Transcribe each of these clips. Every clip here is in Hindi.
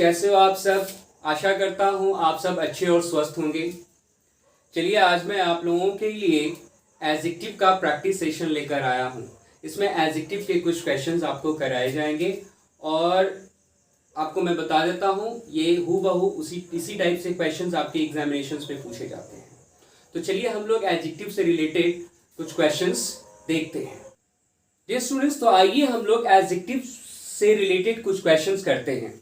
कैसे हो आप सब। आशा करता हूँ आप सब अच्छे और स्वस्थ होंगे। चलिए आज मैं आप लोगों के लिए एडजेक्टिव का प्रैक्टिस सेशन लेकर आया हूँ। इसमें एडजेक्टिव के कुछ क्वेश्चंस आपको कराए जाएंगे और आपको मैं बता देता हूँ ये हूबहू इसी टाइप से क्वेश्चंस आपके एग्जामिनेशंस में पूछे जाते हैं। तो चलिए हम लोग एडजेक्टिव से रिलेटेड कुछ क्वेश्चंस देखते हैं। जी स्टूडेंट्स, तो आइए हम लोग एडजेक्टिव से रिलेटेड कुछ क्वेश्चंस करते हैं।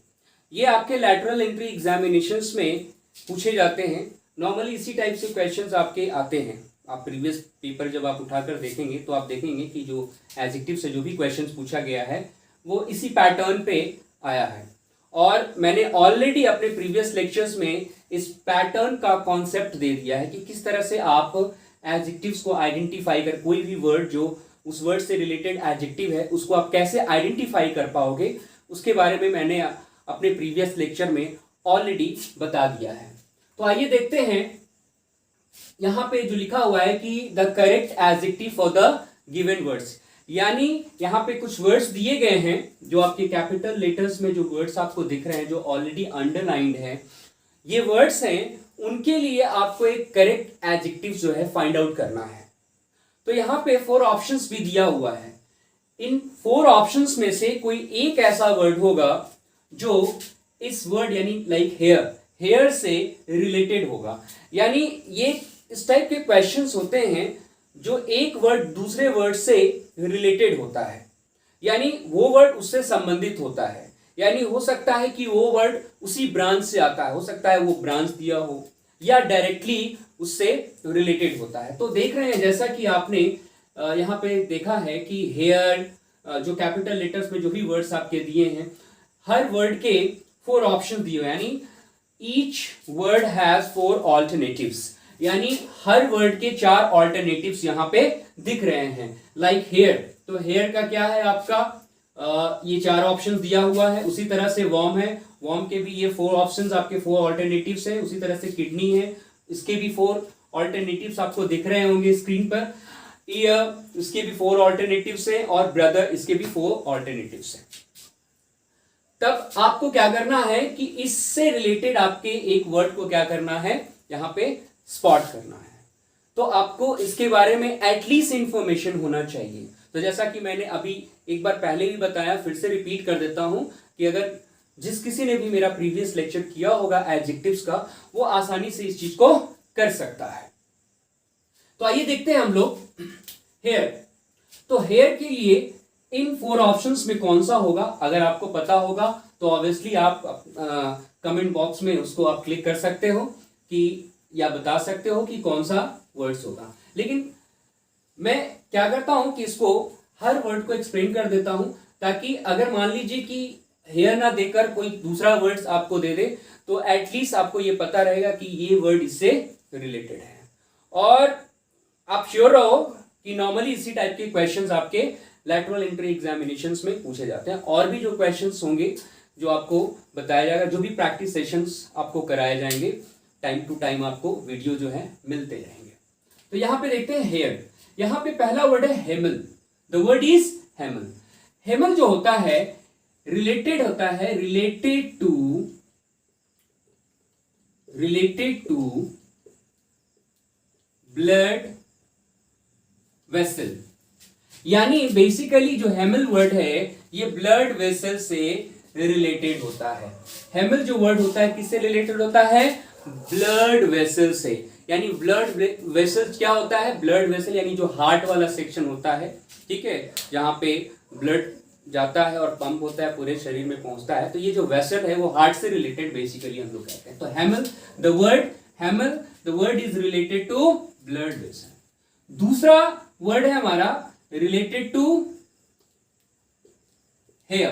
ये आपके लैटरल एंट्री एग्जामिनेशंस में पूछे जाते हैं। नॉर्मली इसी टाइप से क्वेश्चंस आपके आते हैं। आप प्रीवियस पेपर जब आप उठाकर देखेंगे तो आप देखेंगे कि जो एडजेक्टिव से जो भी क्वेश्चंस पूछा गया है वो इसी पैटर्न पे आया है। और मैंने ऑलरेडी अपने प्रीवियस लेक्चर्स में इस पैटर्न का कॉन्सेप्ट दे दिया है कि किस तरह से आप एडजेक्टिव्स को आइडेंटिफाई कर, कोई भी वर्ड जो उस वर्ड से रिलेटेड एडजेक्टिव है उसको आप कैसे आइडेंटिफाई कर पाओगे, उसके बारे में मैंने अपने प्रीवियस लेक्चर में ऑलरेडी बता दिया है। तो आइए देखते हैं यहां पे जो लिखा हुआ है कि the correct adjective for the given words, यानी यहां पे कुछ वर्ड्स दिए गए हैं जो आपके कैपिटल लेटर्स में जो वर्ड्स आपको दिख रहे हैं जो ऑलरेडी अंडरलाइंड है, ये वर्ड्स हैं, उनके लिए आपको एक करेक्ट एडजेक्टिव जो है फाइंड आउट करना है। तो यहां पे 4 ऑप्शंस भी दिया हुआ है। इन 4 ऑप्शंस में से कोई एक ऐसा वर्ड होगा जो इस वर्ड यानी लाइक हेयर से रिलेटेड होगा। यानी ये इस टाइप के क्वेश्चंस होते हैं जो एक वर्ड दूसरे वर्ड से रिलेटेड होता है, यानी वो वर्ड उससे संबंधित होता है। यानी हो सकता है कि वो वर्ड उसी ब्रांच से आता है, हो सकता है वो ब्रांच दिया हो या डायरेक्टली उससे रिलेटेड होता है। तो देख रहे हैं जैसा कि आपने यहाँ पे देखा है कि हेयर जो कैपिटल लेटर्स में जो भी वर्ड्स आपके दिए हैं, हर वर्ड के 4 ऑप्शन दिए, यानी ईच वर्ड हैज 4 ऑल्टरनेटिव्स, यानी हर वर्ड के 4 ऑल्टरनेटिव्स यहाँ पे दिख रहे हैं। लाइक हेयर, तो हेयर का क्या है आपका ये 4 ऑप्शन दिया हुआ है। उसी तरह से वॉर्म है, वॉर्म के भी ये 4 ऑप्शंस आपके 4 ऑल्टरनेटिव्स है। उसी तरह से किडनी है, इसके भी 4 ऑल्टरनेटिव्स आपको दिख रहे होंगे स्क्रीन पर। ईयर, इसके भी 4 ऑल्टरनेटिव्स है और ब्रदर, इसके भी 4 ऑल्टरनेटिव्स है। तब आपको क्या करना है कि इससे रिलेटेड आपके एक वर्ड को क्या करना है, यहां पे स्पॉट करना है। तो आपको इसके बारे में एटलीस्ट इंफॉर्मेशन होना चाहिए। तो जैसा कि मैंने अभी एक बार पहले भी बताया, फिर से रिपीट कर देता हूं कि अगर जिस किसी ने भी मेरा प्रीवियस लेक्चर किया होगा एडजेक्टिव्स का, वो आसानी से इस चीज को कर सकता है। तो आइए देखते हैं हम लोग हेयर। तो हेयर के लिए इन 4 ऑप्शंस में कौन सा होगा, अगर आपको पता होगा तो ऑब्वियसली आप कमेंट बॉक्स में उसको आप क्लिक कर सकते हो कि या बता सकते हो कि कौन सा वर्ड्स होगा। लेकिन मैं क्या करता हूं कि इसको हर वर्ड को एक्सप्लेन कर देता हूं, ताकि अगर मान लीजिए कि हेयर ना देकर कोई दूसरा वर्ड्स आपको दे दे तो एटलीस्ट आपको ये पता रहेगा कि ये वर्ड इससे रिलेटेड है। और आप श्योर रहो कि नॉर्मली इसी टाइप के क्वेश्चंस आपके लैटरल एंट्री एग्जामिनेशंस में पूछे जाते हैं। और भी जो क्वेश्चंस होंगे जो आपको बताया जाएगा, जो भी प्रैक्टिस सेशंस आपको कराए जाएंगे, टाइम टू टाइम आपको वीडियो जो है मिलते रहेंगे। तो यहाँ पे देखते हैं हेयर। यहाँ पे पहला वर्ड है haemal. The word is haemal. Haemal जो होता है रिलेटेड होता है रिलेटेड टू ब्लड वेसल। यानी बेसिकली जो हेमल वर्ड है ये ब्लड वेसल से रिलेटेड होता है। हेमल जो वर्ड होता है किससे रिलेटेड होता है, ब्लड वेसल से। यानी ब्लड वेसल क्या होता है, ब्लड वेसल यानी जो हार्ट वाला सेक्शन होता है, ठीक है, जहां पे ब्लड जाता है और पंप होता है, पूरे शरीर में पहुंचता है। तो ये जो वेसल है वो हार्ट से रिलेटेड बेसिकली हम लोग कहते हैं। तो haemal, the word is related to blood vessel. दूसरा वर्ड है हमारा रिलेटेड टू हेयर।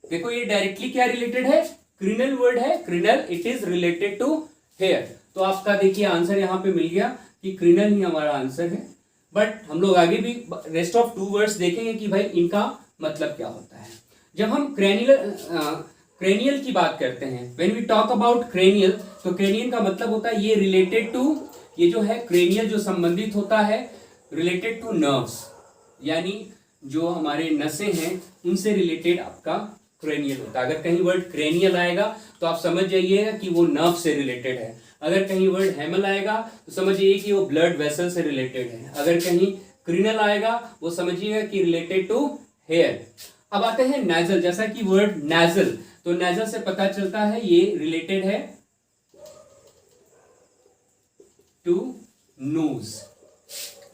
देखो ये डायरेक्टली क्या रिलेटेड है, क्रिनल वर्ड है, cranial, it is related to hair. तो आपका देखिए आंसर यहां पे मिल गया कि क्रिनल ही हमारा आंसर है। बट हम लोग आगे भी रेस्ट ऑफ 2 वर्ड्स देखेंगे कि भाई इनका मतलब क्या होता है। जब हम क्रेनियल की बात करते हैं, when we talk about cranial, तो क्रेनियल का मतलब होता है ये रिलेटेड टू, ये जो है क्रेनियल जो संबंधित होता है रिलेटेड टू नर्व्स, यानी जो हमारे नसें हैं उनसे रिलेटेड आपका क्रेनियल होता है। अगर कहीं वर्ड क्रेनियल आएगा तो आप समझ जाइएगा कि वो नर्व से रिलेटेड है। अगर कहीं वर्ड हेमल आएगा तो समझिए कि वो ब्लड वेसल से रिलेटेड है। अगर कहीं क्रिनल आएगा वो समझिएगा कि रिलेटेड टू हेयर। अब आते हैं नेजल, जैसा कि वर्ड नेजल, तो नेजल से पता चलता है ये रिलेटेड है टू नोज।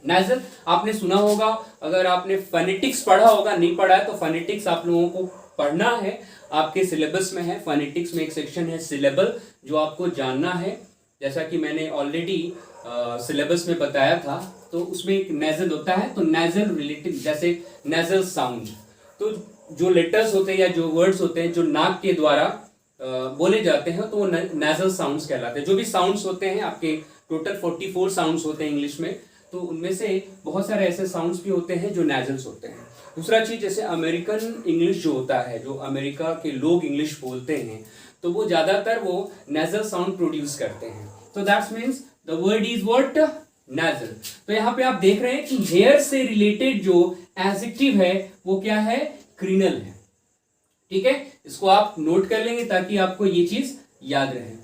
नेजल आपने सुना होगा, अगर आपने फोनेटिक्स पढ़ा होगा, नहीं पढ़ा है तो फोनेटिक्स आप लोगों को पढ़ना है, आपके सिलेबस में है। फोनेटिक्स में एक सेक्शन है सिलेबल, जो आपको जानना है। जैसा कि मैंने ऑलरेडी सिलेबस में बताया था, तो उसमें एक नेजल होता है। तो नेजल रिलेटेड, जैसे नेजल साउंड, तो जो लेटर्स होते हैं या जो वर्ड्स होते हैं जो नाक के द्वारा बोले जाते हैं, तो वो नेजल साउंड्स कहलाते हैं। जो भी साउंड्स होते हैं आपके, टोटल 44 साउंड्स होते हैं इंग्लिश में, तो उनमें से बहुत सारे ऐसे साउंड्स भी होते हैं जो नेजल्स होते हैं। दूसरा चीज, जैसे अमेरिकन इंग्लिश जो होता है, जो अमेरिका के लोग इंग्लिश बोलते हैं, तो वो ज्यादातर वो नेजल साउंड प्रोड्यूस करते हैं। तो that's means the word is what, nasal. तो यहाँ पे आप देख रहे हैं कि हेयर से रिलेटेड जो एडजेक्टिव है वो क्या है, क्रिनल है। ठीक है, इसको आप नोट कर लेंगे ताकि आपको ये चीज याद रहे।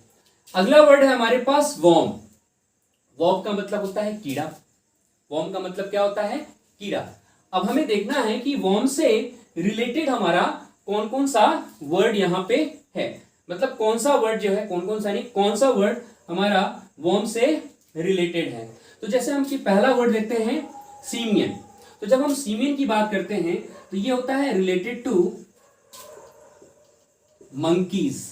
अगला वर्ड है हमारे पास वॉर्म। वॉर्म का मतलब होता है कीड़ा। वॉर्म का मतलब क्या होता है, कीड़ा। अब हमें देखना है कि वॉर्म से रिलेटेड हमारा कौन कौन सा वर्ड यहाँ पे है, मतलब कौन सा वर्ड जो है, कौन कौन सा नहीं, कौन सा वर्ड हमारा वॉर्म से रिलेटेड है। तो जैसे हम पहला वर्ड देखते हैं सीमियन। तो जब हम सीमियन की बात करते हैं तो ये होता है रिलेटेड टू मंकीज,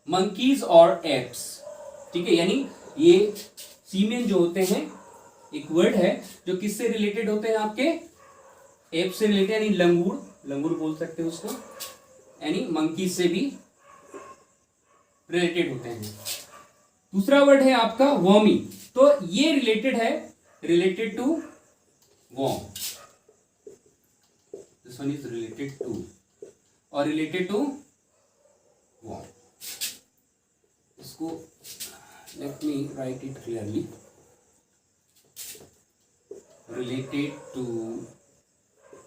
मंकीज और एप्स। ठीक है, यानी ये सीमियन जो होते हैं एक वर्ड है जो किससे रिलेटेड होते हैं, आपके एप से रिलेटेड, यानी लंगूर, लंगूर बोल सकते हैं उसको, यानी मंकी से भी रिलेटेड होते हैं। दूसरा वर्ड है आपका वर्मी। तो ये रिलेटेड है, related to worm, this one is related to, और रिलेटेड टू वॉर्म। इसको let me write it clearly, related to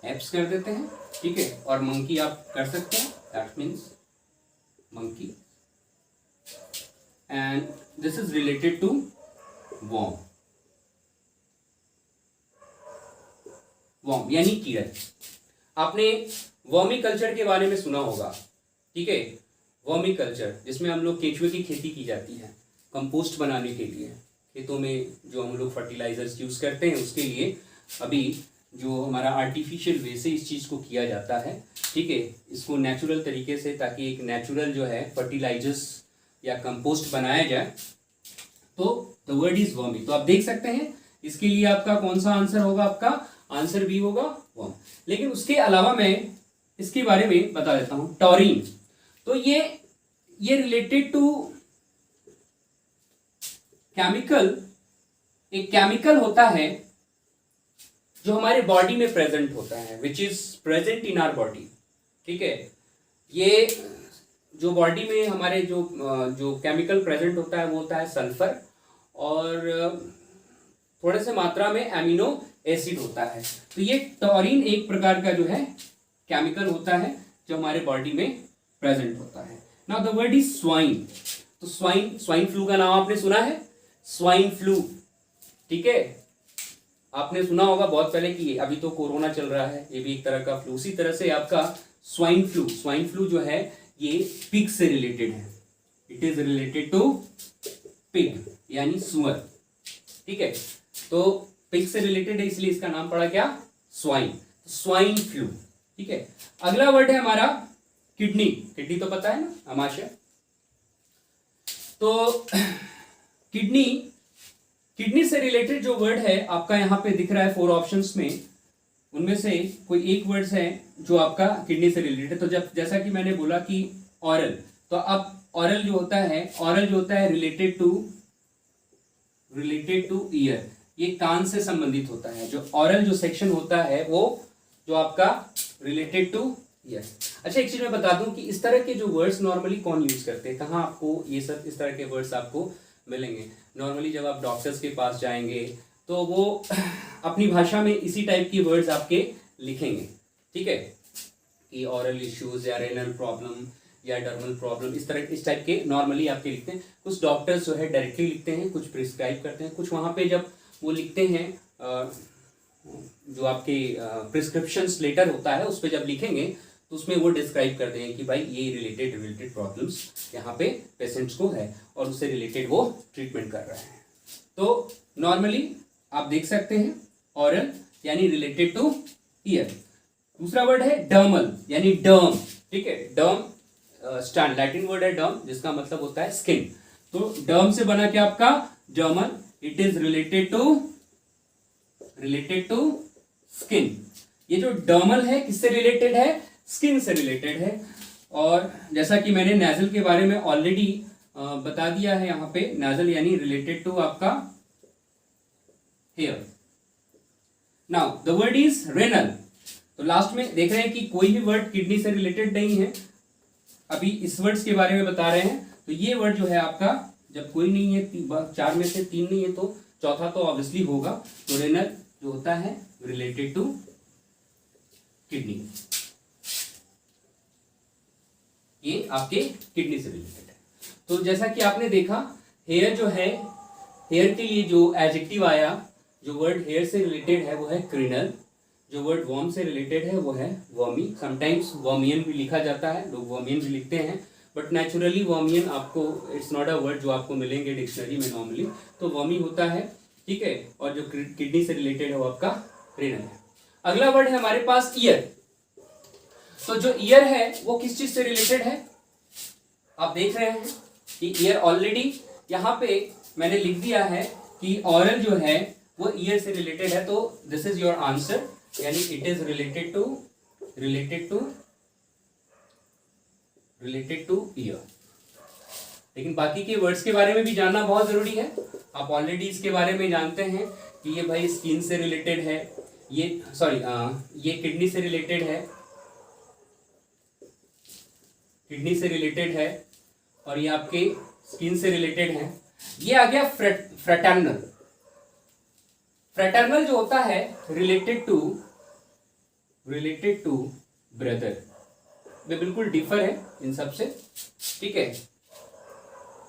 apes कर देते हैं। ठीक है, और मंकी आप कर सकते हैं, that means monkey, and this is related to worm. Worm यानी कीड़ा। आपने वर्मी कल्चर के बारे में सुना होगा। ठीक है, वर्मी कल्चर जिसमें हम लोग केचुए की खेती की जाती है कंपोस्ट बनाने के लिए, खेतों में जो हम लोग फर्टिलाइजर्स यूज करते हैं उसके लिए अभी जो हमारा आर्टिफिशियल वे से इस चीज़ को किया जाता है। ठीक है, इसको नेचुरल तरीके से, ताकि एक नेचुरल जो है फर्टिलाइजर्स या कंपोस्ट बनाया जाए। तो द वर्ड इज वर्मी। तो आप देख सकते हैं इसके लिए आपका कौन सा आंसर होगा, आपका आंसर बी होगा, वर्म। लेकिन उसके अलावा मैं इसके बारे में बता देता हूं, टॉरिन। तो ये रिलेटेड टू केमिकल, एक केमिकल होता है जो हमारे बॉडी में प्रेजेंट होता है, which is present in our body. ठीक है, ये जो बॉडी में हमारे जो केमिकल प्रेजेंट होता है वो होता है सल्फर, और थोड़े से मात्रा में एमिनो एसिड होता है। तो ये टॉरिन एक प्रकार का जो है केमिकल होता है जो हमारे बॉडी में प्रेजेंट होता है। Now the word is swine. तो स्वाइन फ्लू का नाम आपने सुना है, स्वाइन फ्लू। ठीक है, आपने सुना होगा बहुत पहले कि अभी तो कोरोना चल रहा है, ये भी एक तरह का फ्लू। उसी तरह से आपका स्वाइन फ्लू जो है ये पिग से रिलेटेड है। It is related to pig यानी सुअर। ठीक है, तो पिग से रिलेटेड है इसलिए इसका नाम पड़ा क्या, स्वाइन फ्लू। ठीक है, अगला वर्ड है हमारा किडनी। किडनी तो पता है ना, आमाशय। तो किडनी से रिलेटेड जो वर्ड है आपका यहाँ पे दिख रहा है 4 ऑप्शंस में, उनमें से कोई एक वर्ड्स है जो आपका किडनी से रिलेटेड है। तो जब जैसा कि मैंने बोला कि ऑरल, तो अब ऑरल जो होता है रिलेटेड टू ईयर, ये कान से संबंधित होता है। जो ऑरल जो सेक्शन होता है वो जो आपका रिलेटेड टू ईयर। अच्छा, एक चीज मैं बता दूं कि इस तरह के जो वर्ड्स नॉर्मली कौन यूज करते हैं, कहाँ आपको ये सब इस तरह के वर्ड्स आपको मिलेंगे। नॉर्मली जब आप डॉक्टर्स के पास जाएंगे तो वो अपनी भाषा में इसी टाइप की वर्ड्स आपके लिखेंगे। ठीक है, कि ऑरल इश्यूज या रेनल प्रॉब्लम या डर्मल प्रॉब्लम, इस टाइप के नॉर्मली आपके लिखते हैं। कुछ डॉक्टर्स जो है डायरेक्टली लिखते हैं, कुछ प्रिस्क्राइब करते हैं, कुछ वहाँ पे जब वो लिखते हैं जो आपके प्रिस्क्रिप्शंस लेटर होता है उस पर जब लिखेंगे तो उसमें वो डिस्क्राइब करते हैं कि भाई ये रिलेटेड प्रॉब्लम्स यहाँ पे पेशेंट्स को है और उससे रिलेटेड वो ट्रीटमेंट कर रहे हैं। तो नॉर्मली आप देख सकते हैं ऑरल यानी रिलेटेड टू ईयर। दूसरा वर्ड है डर्मल यानी डर्म, ठीक है, डर्म स्टैंड लैटिन वर्ड है डर्म जिसका मतलब होता है स्किन। तो डर्म से बना क्या आपका dermal, it is related to skin. ये जो डर्मल है किससे रिलेटेड है, स्किन से रिलेटेड है। और जैसा कि मैंने नेजल के बारे में ऑलरेडी बता दिया है, यहाँ पे नेजल यानी रिलेटेड टू आपका hair. Now the word is renal. तो लास्ट में देख रहे हैं कि कोई भी वर्ड किडनी से रिलेटेड नहीं है, अभी इस वर्ड्स के बारे में बता रहे हैं। तो ये वर्ड जो है आपका जब कोई नहीं है, चार में से तीन नहीं है तो चौथा तो ऑब्वियसली होगा। तो रेनल जो होता है रिलेटेड टू किडनी, ये आपके किडनी से रिलेटेड है। तो जैसा कि आपने देखा हेयर जो है, हेयर के लिए जो एडजेक्टिव आया, जो वर्ड हेयर से रिलेटेड है वो है क्रिनल, जो वर्ड वर्म से रिलेटेड है वो है वर्मी। समटाइम्स वर्मियन भी लिखा जाता है, लोग वर्मियन भी लिखते हैं, बट नेचुरली वर्मियन आपको इट्स नॉट अ वर्ड जो आपको मिलेंगे डिक्शनरी में नॉर्मली। तो वर्मी होता है, ठीक है, और जो किडनी से रिलेटेड है वो आपका रेनल है। अगला वर्ड है हमारे पास ईयर। तो जो ईयर है वो किस चीज से रिलेटेड है, आप देख रहे हैं कि ईयर ऑलरेडी यहाँ पे मैंने लिख दिया है कि ऑरल जो है वो ईयर से रिलेटेड है। तो दिस इज योर आंसर, यानी it is related two year. लेकिन बाकी के वर्ड्स के बारे में भी जानना बहुत जरूरी है। आप ऑलरेडी इसके बारे में जानते हैं कि ये भाई स्किन से रिलेटेड है, ये किडनी से रिलेटेड है, और ये आपके स्किन से रिलेटेड है। ये आ गया फ्रेटर्नल। फ्रेटर्नल जो होता है रिलेटेड टू ब्रदर, वे बिल्कुल डिफर है इन सब से, ठीक है।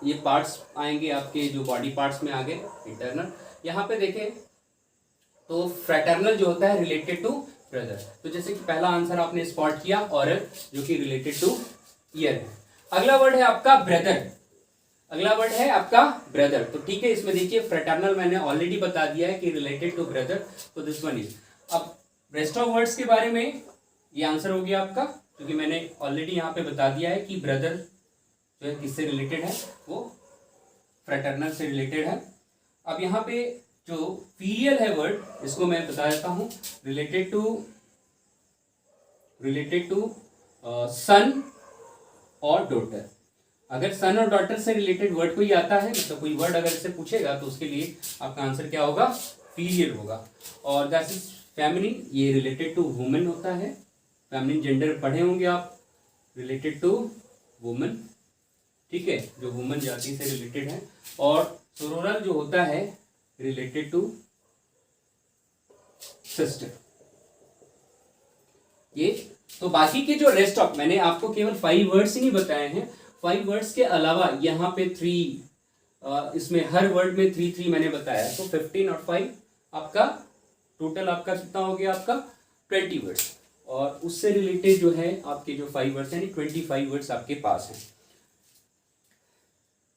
ये पार्ट्स आएंगे आपके जो बॉडी पार्ट्स में आ गए इंटरनल। यहाँ पे देखें तो फ्रेटर्नल जो होता है रिलेटेड टू ब्रदर। तो जैसे कि पहला आंसर आपने स्पॉट किया ऑरल, जो कि रिलेटेड टू ईयर है। अगला वर्ड है आपका ब्रदर। तो ठीक है, इसमें देखिए फ्रेटर्नल मैंने ऑलरेडी बता दिया है कि रिलेटेड टू ब्रदर, तो दिस वन इज। अब रेस्ट ऑफ वर्ड्स के बारे में ये आंसर हो गया आपका, क्योंकि मैंने ऑलरेडी यहाँ पे बता दिया है कि ब्रदर जो है किससे रिलेटेड है, वो फ्रेटर्नल से रिलेटेड है। अब यहाँ पे जो फीलियल है वर्ड, इसको मैं बता देता हूँ, रिलेटेड टू सन और डॉटर। अगर सन और डॉटर से रिलेटेड वर्ड कोई आता है, मतलब कोई वर्ड अगर इससे पूछेगा तो उसके लिए आपका आंसर क्या होगा, फीलियल होगा। और दैट इज फेमिनिन, ये रिलेटेड टू वुमेन होता है। फेमिनिन जेंडर पढ़े होंगे आप, रिलेटेड टू वुमेन, ठीक है, जो वुमेन जाति से रिलेटेड है। और सोरोरल जो होता है रिलेटेड टू सिस्टर। ये तो बाकी के जो रेस्ट ऑफ, मैंने आपको केवल 5 वर्ड्स ही नहीं बताए हैं, 5 वर्ड्स के अलावा यहाँ पे 3, इसमें हर वर्ड में 3 मैंने बताया। तो 15 और 5 आपका टोटल आपका कितना हो गया, आपका 20 वर्ड्स। और उससे रिलेटेड जो है आपके जो 5 वर्ड्स यानी 25 वर्ड्स आपके पास हैं।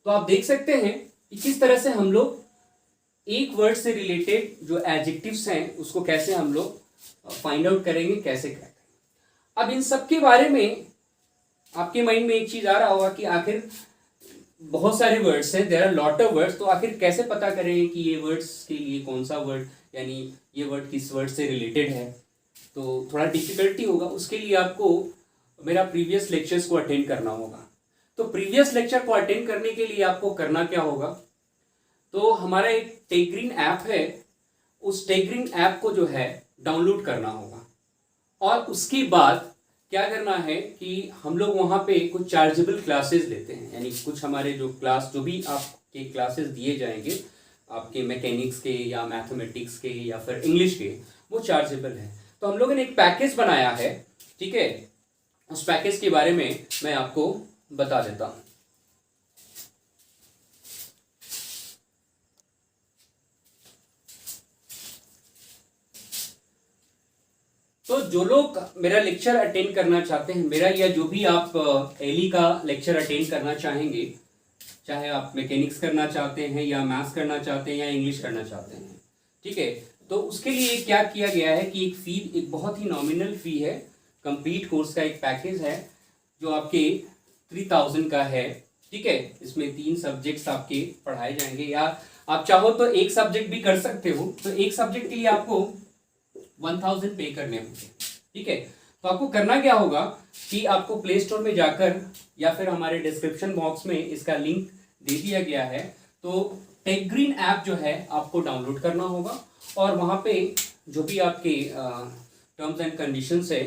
तो आप देख सकते हैं कि किस तरह से हम लोग एक वर्ड से रिलेटेड जो एडजेक्टिव्स हैं उसको कैसे हम लोग फाइंड आउट करेंगे, कैसे करेंगे। अब इन सब के बारे में आपके माइंड में एक चीज आ रहा होगा कि आखिर बहुत सारे वर्ड्स हैं, there are lot of words, तो आखिर कैसे पता करें कि ये वर्ड्स के लिए कौन सा वर्ड, यानी ये वर्ड किस वर्ड से रिलेटेड है। तो थोड़ा डिफिकल्टी होगा, उसके लिए आपको मेरा प्रीवियस लेक्चर्स को अटेंड करना होगा। तो प्रीवियस लेक्चर को अटेंड करने के लिए आपको करना क्या होगा, तो हमारा एक टेग्रीन ऐप है, उस टेग्रीन ऐप को जो है डाउनलोड करना होगा। और उसके बाद क्या करना है कि हम लोग वहाँ पे कुछ चार्जेबल क्लासेस लेते हैं, यानी कुछ हमारे जो भी आपके क्लासेस दिए जाएंगे आपके मैकेनिक्स के या मैथमेटिक्स के या फिर इंग्लिश के, वो चार्जेबल है। तो हम लोगों ने एक पैकेज बनाया है, ठीक है। उस पैकेज के बारे में मैं आपको बता देता हूं। तो जो लोग मेरा लेक्चर अटेंड करना चाहते हैं, मेरा या जो भी आप एली का लेक्चर अटेंड करना चाहेंगे, चाहे आप मैकेनिक्स करना चाहते हैं या मैथ्स करना चाहते हैं या इंग्लिश करना चाहते हैं, ठीक है, तो उसके लिए क्या किया गया है कि एक बहुत ही नॉमिनल फी है। कंप्लीट कोर्स का एक पैकेज है जो आपके 3000 का है, ठीक है। इसमें 3 सब्जेक्ट्स आपके पढ़ाए जाएंगे, या आप चाहो तो एक सब्जेक्ट भी कर सकते हो। तो एक सब्जेक्ट के लिए आपको 1000 पे करने होंगे, ठीक है। तो आपको करना क्या होगा कि आपको प्ले स्टोर में जाकर या फिर हमारे डिस्क्रिप्शन बॉक्स में इसका लिंक दे दिया गया है, तो टेकग्रीन ऐप जो है आपको डाउनलोड करना होगा और वहाँ पे जो भी आपके टर्म्स एंड कंडीशंस है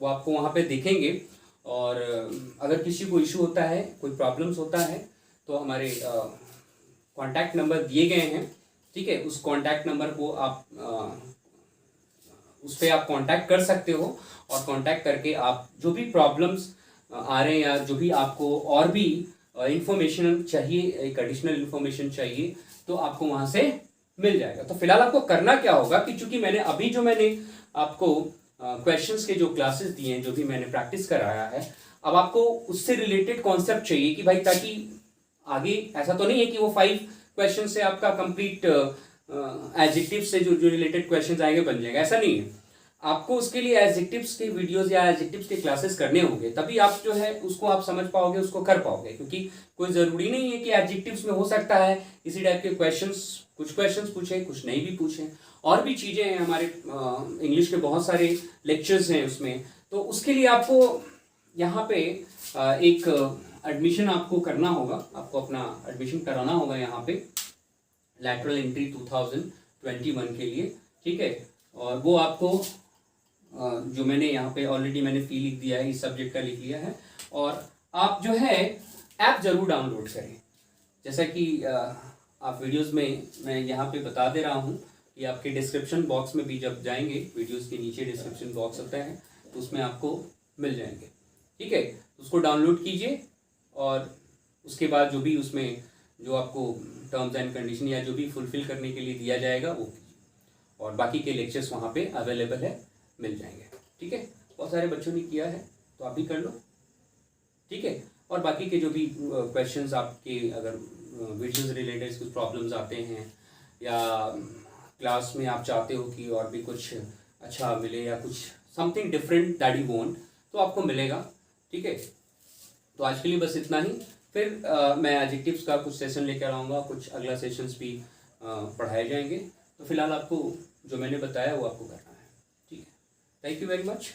वो आपको वहाँ पे दिखेंगे। और अगर किसी को इशू होता है, कोई प्रॉब्लम्स होता है, तो हमारे कॉन्टैक्ट नंबर दिए गए हैं, ठीक है। उस कॉन्टैक्ट नंबर को आप उस पर आप कांटेक्ट कर सकते हो और कांटेक्ट करके आप जो भी प्रॉब्लम्स आ रहे हैं या जो भी आपको और भी इंफॉर्मेशन चाहिए, एक एडिशनल इंफॉर्मेशन चाहिए, तो आपको वहाँ से मिल जाएगा। तो फिलहाल आपको करना क्या होगा कि चूंकि मैंने आपको क्वेश्चंस के जो क्लासेस दिए हैं, जो भी मैंने प्रैक्टिस कराया है, अब आपको उससे रिलेटेड कॉन्सेप्ट चाहिए कि भाई, ताकि आगे ऐसा तो नहीं है कि वो 5 क्वेश्चन से आपका कंप्लीट एडजेक्टिव से जो रिलेटेड क्वेश्चन आएंगे बन जाएगा, ऐसा नहीं है। आपको उसके लिए एडजेक्टिव्स के वीडियोस या एडजेक्टिव्स के क्लासेस करने होंगे, तभी आप जो है उसको आप समझ पाओगे, उसको कर पाओगे। क्योंकि कोई ज़रूरी नहीं है कि एडजेक्टिव्स में हो सकता है इसी टाइप के क्वेश्चंस, कुछ क्वेश्चंस पूछे, कुछ नहीं भी पूछे, और भी चीज़ें हैं। हमारे इंग्लिश के बहुत सारे लेक्चर्स हैं उसमें, तो उसके लिए आपको यहाँ पे एक एडमिशन आपको करना होगा, आपको अपना एडमिशन कराना होगा यहाँ पे लैटरल एंट्री 2021 के लिए, ठीक है। और वो आपको जो मैंने यहाँ पे ऑलरेडी मैंने फी लिख दिया है, इस सब्जेक्ट का लिख लिया है। और आप जो है ऐप ज़रूर डाउनलोड करें, जैसा कि आप वीडियोस में मैं यहाँ पे बता दे रहा हूँ कि आपके डिस्क्रिप्शन बॉक्स में भी जब जाएंगे, वीडियोस के नीचे डिस्क्रिप्शन बॉक्स होता है, तो उसमें आपको मिल जाएंगे, ठीक है। उसको डाउनलोड कीजिए और उसके बाद जो भी उसमें जो आपको टर्म्स एंड कंडीशन या जो भी फुलफिल करने के लिए दिया जाएगा वो कीजिए, और बाकी के लेक्चर्स वहाँ पे अवेलेबल है, मिल जाएंगे, ठीक है। बहुत सारे बच्चों ने किया है, तो आप भी कर लो, ठीक है। और बाकी के जो भी क्वेश्चंस आपके अगर वीडियोस रिलेटेड कुछ प्रॉब्लम्स आते हैं, या क्लास में आप चाहते हो कि और भी कुछ अच्छा मिले या कुछ something different that you want, तो आपको मिलेगा, ठीक है। तो आज के लिए बस इतना ही। फिर मैं एडजेक्टिव्स का कुछ सेशन लेकर आऊँगा, कुछ अगला सेशंस भी पढ़ाए जाएंगे। तो फिलहाल आपको जो मैंने बताया वो आपको करना है, ठीक है। Thank you very much.